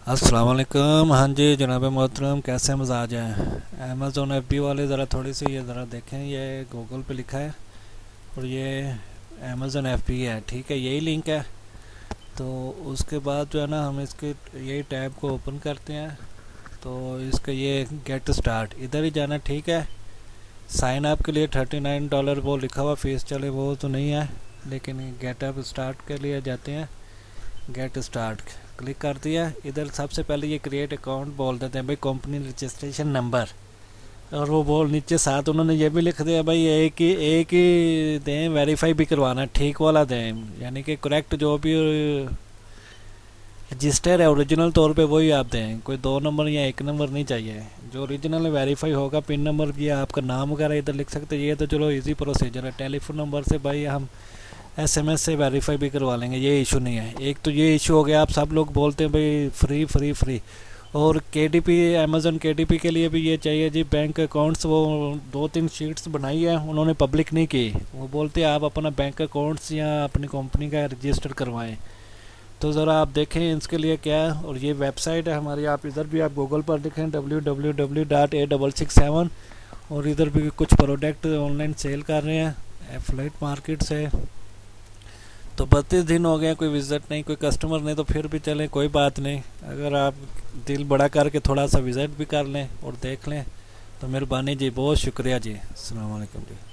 अस्सलाम वालेकुम। हाँ जी जनाब मोहतरम, कैसे मजाज हैं। अमेज़ोन एफबी वाले ज़रा थोड़ी सी ये ज़रा देखें, ये गूगल पे लिखा है और ये अमेज़ोन एफबी है, ठीक है, यही लिंक है। तो उसके बाद जो है ना, हम इसके यही टैब को ओपन करते हैं। तो इसका ये गेट स्टार्ट, इधर ही जाना, ठीक है। साइन अप के लिए $39 वो लिखा हुआ फीस, चले वो तो नहीं है, लेकिन गेट अप स्टार्ट के लिए जाते हैं। गेट स्टार्ट क्लिक कर दिया। इधर सबसे पहले ये क्रिएट अकाउंट बोल देते हैं भाई, कंपनी रजिस्ट्रेशन नंबर, और वो बोल नीचे साथ उन्होंने ये भी लिख दिया भाई, एक ही दें, वेरीफाई भी करवाना, ठीक वाला दें, यानी कि करेक्ट जो भी रजिस्टर है ओरिजिनल तौर पे वही आप दें, कोई 2 नंबर या 1 नंबर नहीं चाहिए। जो ओरिजिनल वेरीफाई होगा, पिन नंबर भी आपका नाम वगैरह इधर लिख सकते हैं। ये तो चलो इजी प्रोसीजर है। टेलीफोन नंबर से भाई हम एसएमएस से वेरीफाई भी करवा लेंगे, ये इशू नहीं है। एक तो ये इशू हो गया, आप सब लोग बोलते हैं भाई फ्री फ्री फ्री। और केडीपी, अमेज़न केडीपी के लिए भी ये चाहिए जी, बैंक अकाउंट्स, वो 2-3 शीट्स बनाई है उन्होंने, पब्लिक नहीं की। वो बोलते हैं आप अपना बैंक अकाउंट्स या अपनी कंपनी का रजिस्टर करवाएं। तो ज़रा आप देखें इसके लिए क्या है। और ये वेबसाइट है हमारी, आप इधर भी आप गूगल पर लिखें www.a667, और इधर भी कुछ प्रोडक्ट ऑनलाइन सेल कर रहे हैं, एफिलिएट मार्केट से। तो 32 दिन हो गए, कोई विज़िट नहीं, कोई कस्टमर नहीं, तो फिर भी चलें, कोई बात नहीं। अगर आप दिल बड़ा करके थोड़ा सा विज़िट भी कर लें और देख लें तो मेहरबानी जी, बहुत शुक्रिया जी। अस्सलाम वालेकुम जी।